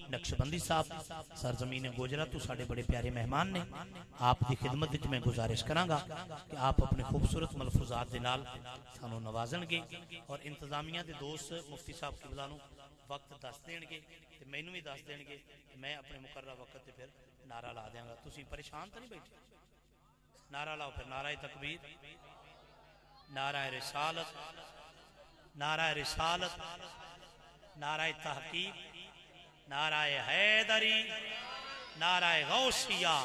नक्शबंदी साहब सरजमीन गोजरा तो साढ़े बड़े प्यारे मेहमान ने। आप दी खिदमत विच मैं गुजारिश करांगा कि आप अपने खूबसूरत मलफूजात दे नाल सानू नवाजणगे और इंतजामिया के दोस्त मुफ्ती साहब किबला नू वक्त दस देणगे ते मैनू भी दस देणगे। मैं अपने मुकर्रर वक्त ते फिर नारा ला देंगा। तुसीं परेशान तो नहीं बैठे? नारा लाओ फिर। नारा तकबीर, नारा रिसालत, नारा रिसालत, नारा तहकीक, नारा हैदरी, नारा गौसिया,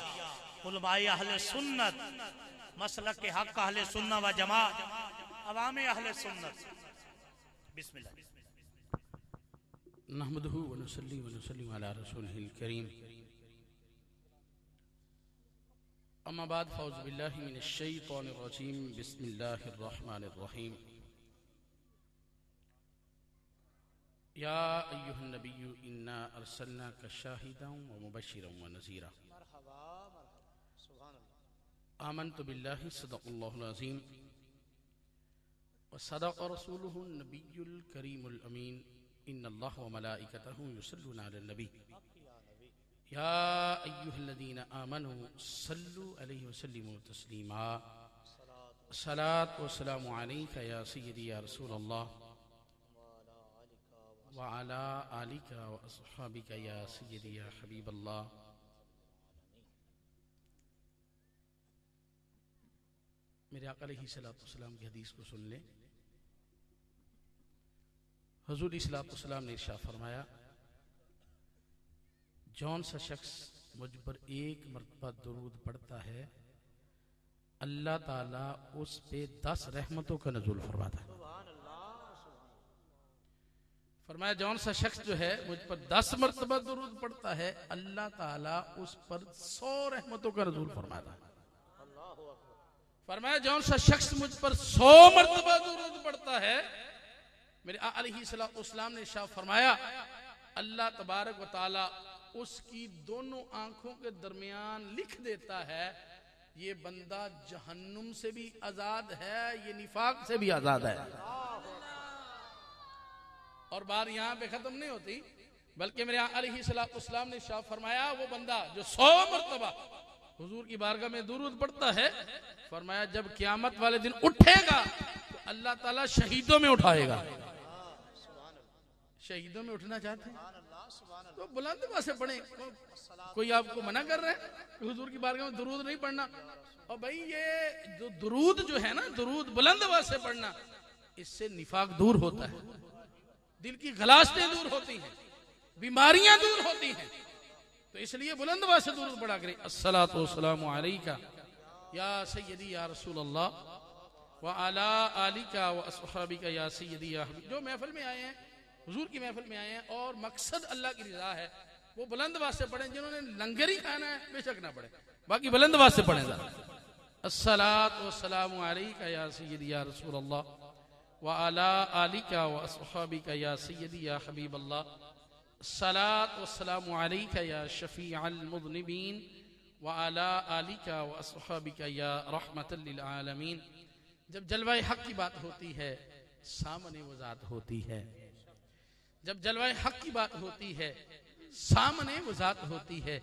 उलमाए अहले सुन्नत, मसलक के हक अहले सुन्नत व जमात, अवामे अहले सुन्नत। बिस्मिल्लाह। नहमदुहु व नुसल्ली व नुसल्लिम अला रसूलिहिल करीम। अम्मा बाद फौज़ बिल्लाहि मिनश शैतानिर रजीम। बिस्मिल्लाहिर रहमानिर रहीम। या अय्युहन नबिय्यु इन्ना अरसलनाका शाहिदन व मुबश्शिरन व नज़ीरा। आमन्तु बिल्लाहि सदक़ल्लाहुल अज़ीम व सदक़ रसूलुहुन नबिय्युल करीमुल अमीन। इन्नल्लाह व मलाइकतहु युसल्लूना अलन नबी। या अय्युहल्लज़ीना आमनू सल्लु अलैहि व सल्लिमू तस्लीमा। सलात व सलामु अलैका या सय्यदी या रसूलल्लाह व अला आलिका व अस्हाबिका या सय्यदी या हबीबल्लाह। मेरे आका अलैहिस्सलातु वस्सलाम की हदीस को सुन लें। हुज़ूर अलैहिस्सलातु वस्सलाम ने इरशाद फरमाया, जौन सा शख्स मुझ पर एक मरतबा दुरूद पढ़ता है अल्लाह ताला उस पे 10 रहमतों का नज़ूल फरमाता है। फरमाया जौन सा शख्स जो है मुझ पर 10 मरतबा दुरूद पढ़ता है अल्लाह ताला उस पर 100 रहमतों का नज़ूल फरमाता है। फरमाया जौन सा शख्स मुझ पर 100 मरतबा दुरूद पढ़ता है, मेरे आका अलैहिस्सलातु वस्सलाम ने इरशाद फरमाया, अल्लाह तबारक व तआला उसकी दोनों आंखों के दरमियान लिख देता है ये बंदा जहन्नुम से भी आजाद है, ये निफाक से भी आजाद है। और बात यहां पे खत्म नहीं होती, बल्कि मेरे आका अलैहिस्सलातु वस्सलाम ने इरशाद फरमाया वो बंदा जो 100 मरतबा हुजूर की बारगाह में दुरूद पढ़ता है, फरमाया जब क़यामत वाले दिन उठेगा तो अल्लाह ताला शहीदों में उठाएगा। शहीदों में उठना चाहते हैं तो बुलंद आवाज से पढ़ें। कोई आपको मना कर रहा है कि हुजूर की बारगाह में दुरूद नहीं पढ़ना? और भाई ये जो दुरूद जो है ना, दुरूद बुलंद आवाज से पढ़ना, इससे निफाक दूर होता है, दिल की गलाशतें दूर होती हैं, बीमारियां दूर होती हैं। तो इसलिए बुलंद आवाज से दुरूद पढ़ा करें। अस्सलातु वस्सलामु अलैका या सय्यदी या रसूलल्लाह व अला आलिका व अस्हाबिका या सय्यदी या हबीब। जो महफिल में आए हैं, हुजूर की महफिल में आए हैं और मकसद अल्लाह की रज़ा है, वो बुलंद आवाज से पढ़ें। जिन्होंने लंगर ही खाना है बेशक ना पढ़े, बाकी बुलंद आवाज से पढ़ें। अस्सलातु वस्सलामु अलैका या सय्यदी या रसूलल्लाह व अला आलिका व अस्हाबिका या सय्यदी या हबीबल्लाह। सलात वस्सलामु अलैका या शफीअल मुज़निबीन व अला आलिका व अस्हाबिका या रहमतल लिल आलमीन। जब जलवाए हक की बात होती है सामने वो ज़ात होती है। जब जलवाए हक की बात होती है सामने वो ज़ात होती है।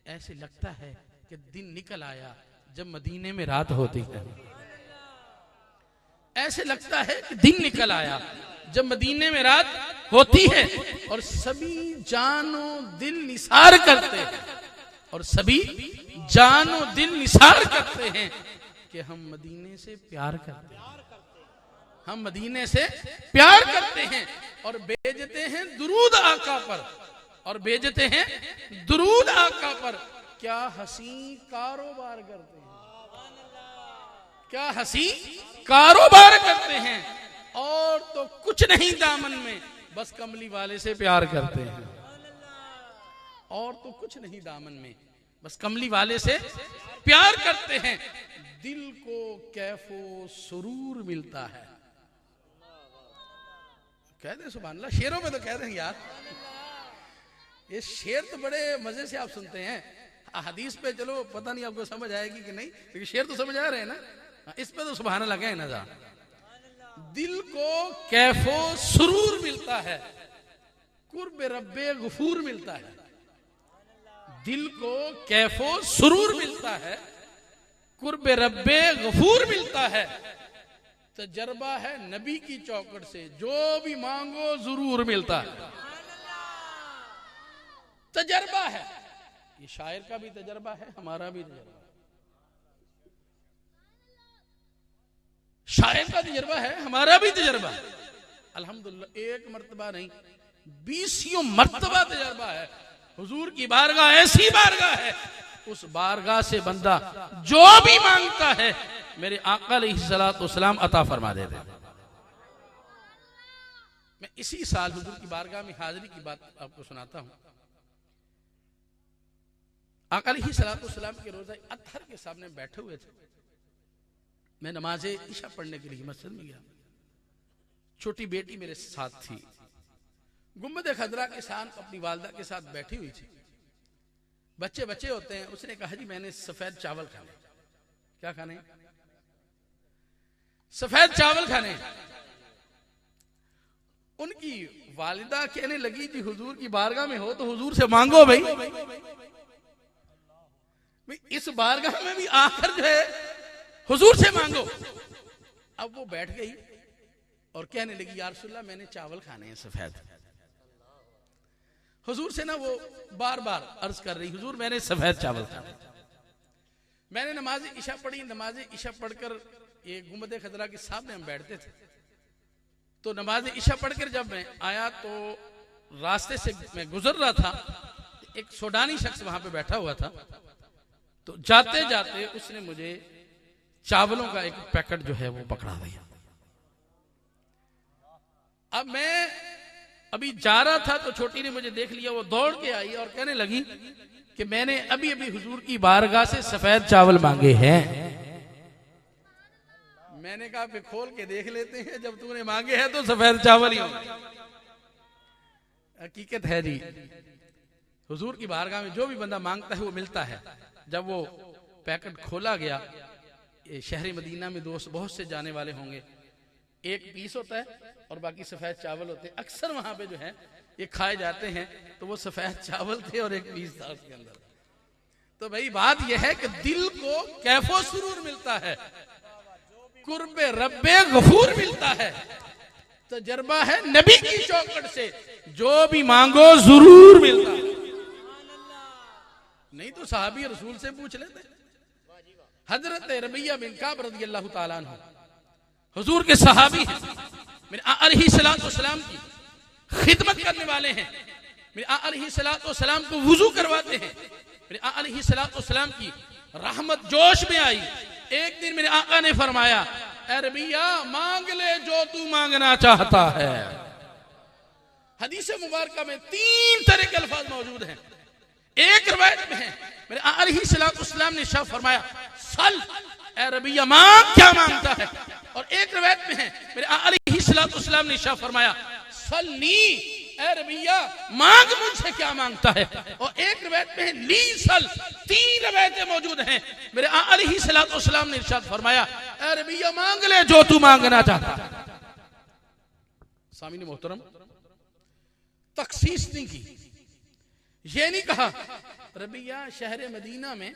ऐसे लगता है कि दिन निकल आया जब मदीने में रात होती है। ऐसे लगता है कि दिन निकल आया जब मदीने में रात होती है और सभी जानो दिल निसार करते हैं, और सभी जानो दिल निसार करते हैं कि हम मदीने से प्यार करते हैं, हम मदीने से प्यार करते हैं और भेजते हैं दुरूद आका पर, और भेजते हैं दुरूद आका पर। क्या हसी कारोबार करते हैं, क्या हसी कारोबार करते हैं। और तो कुछ नहीं दामन में, बस कमली वाले से प्यार करते हैं। और तो कुछ नहीं दामन में, बस कमली वाले से प्यार करते हैं। दिल को कैफो सुरूर मिलता है। कह दे सुभान अल्लाह, शेरों में तो कह रहे हैं यार, ये शेर तो बड़े मजे से आप सुनते हैं। हदीस पे चलो पता नहीं आपको समझ आएगी कि नहीं, लेकिन शेर तो समझ आ रहे हैं ना, इस पे तो सुभान अल्लाह कहें ना। दिल को कैफो सुरूर मिलता है, कुर्ब रब्बे गफूर मिलता है, दिल को कैफो सुरूर मिलता है, कुर्ब रब्बे गफूर मिलता है, तजर्बा है नबी की चौखट से, जो भी मांगो जरूर मिलता है। तजर्बा है, ये शायर का भी तजर्बा है, हमारा भी तजर्बा है। शायर का तजर्बा है, हमारा भी तजर्बा है। अल्हम्दुलिल्लाह एक मर्तबा नहीं 20 मर्तबा तजर्बा है। हुजूर की बारगाह ऐसी बारगाह है, उस बारगाह से बंदा जो भी मांगता है मेरे आका अलैहिस्सलाम अता फरमा देते। मैं इसी साल हुजूर की बारगाह में हाजिरी की बात आपको सुनाता हूं। आका अलैहिस्सलाम के रोज़ा अत्हर के सामने बैठे हुए थे। मैं नमाज़े इशा पढ़ने के लिए मस्जिद में गया, छोटी बेटी मेरे साथ थी, गुम्बद खदरा के साथ अपनी वालदा के साथ बैठी हुई थी। बच्चे बच्चे होते हैं, उसने कहा जी मैंने सफेद चावल खाने। क्या खाने? सफेद चावल खाने। उनकी वालिदा कहने लगी जी हुजूर की बारगाह में हो तो हुजूर से मांगो भाई, इस बारगाह में भी आकर जो है हुजूर से मांगो। अब वो बैठ गई और कहने लगी या रसूलल्लाह मैंने चावल खाने हैं सफेद। हुजूर से ना वो बार बार अर्ज कर रही हुजूर मैंने सफेद चावल खाने। मैंने नमाज इशा पढ़ी, नमाज इशा पढ़कर ये गुंबद खदरा के सामने हम बैठते थे, तो नमाज इशा पढ़कर जब मैं आया तो रास्ते से मैं गुजर रहा था, एक सूडानी शख्स वहां पे बैठा हुआ था, तो जाते जाते उसने मुझे चावलों का एक पैकेट जो है वो पकड़ा दिया। अब मैं अभी जा रहा था तो छोटी ने मुझे देख लिया, वो दौड़ के आई और कहने लगी कि मैंने अभी अभी हुजूर की बारगाह से सफेद चावल मांगे हैं। मैंने कहा फिर खोल के देख लेते हैं, जब तूने मांगे हैं तो सफेद चावल ही होंगे। हकीकत है जी, हुजूर की बारगाह में जो भी बंदा मांगता है वो मिलता है। जब वो पैकेट खोला गया, शहरी मदीना में दोस्त बहुत से जाने वाले होंगे, एक पीस होता है और बाकी सफेद चावल होते हैं। अक्सर वहां पे जो है ये खाए जाते हैं, तो वो सफेद चावल थे और एक पीस था उसके अंदर। तो भाई बात यह है कि दिल को कैफो सुरूर मिलता है, कुर्बे रब्बे गफूर मिलता है, तजर्बा है नबी की चौखट से, जो भी मांगो जरूर मिलता है। नहीं तो सहाबी रसूल से पूछ लेते। हजरत रबिया बिन काब रज़ियल्लाहु ताला अन्हु हुजूर के सहाबी हैं, मेरे अलैहिस्सलाम की खिदमत करने वाले हैं, मेरे अलैहिस्सलाम को वुजू करवाते हैं। मेरे अलैहिस्सलाम की रहमत जोश में आई। एक दिन मेरे आका ने फरमाया ए रबिया मांग ले जो तू मांगना चाहता है। हदीस मुबारका में 3 तरह के अल्फाज मौजूद हैं। एक रवायत में है मेरे अलैहिस्सलाम ने इरशाद फरमाया सल ए रबिया मांग क्या मांगता है, और एक रवायत में है मेरे अलैहिस्सलाम ने इरशाद फरमाया सल्ली ए रबिया मांग मुझसे क्या मांगता है, और एक रवायत में है ली सल। 3 रवायतें मौजूद हैं। मेरे अलैहिस्सलाम ने इरशाद फरमाया ए रबिया मांग ले जो तू मांगना चाहता है। सामीन मोहतरम, तखसीस नहीं की, ये नहीं कहा रबिया शहर मदीना में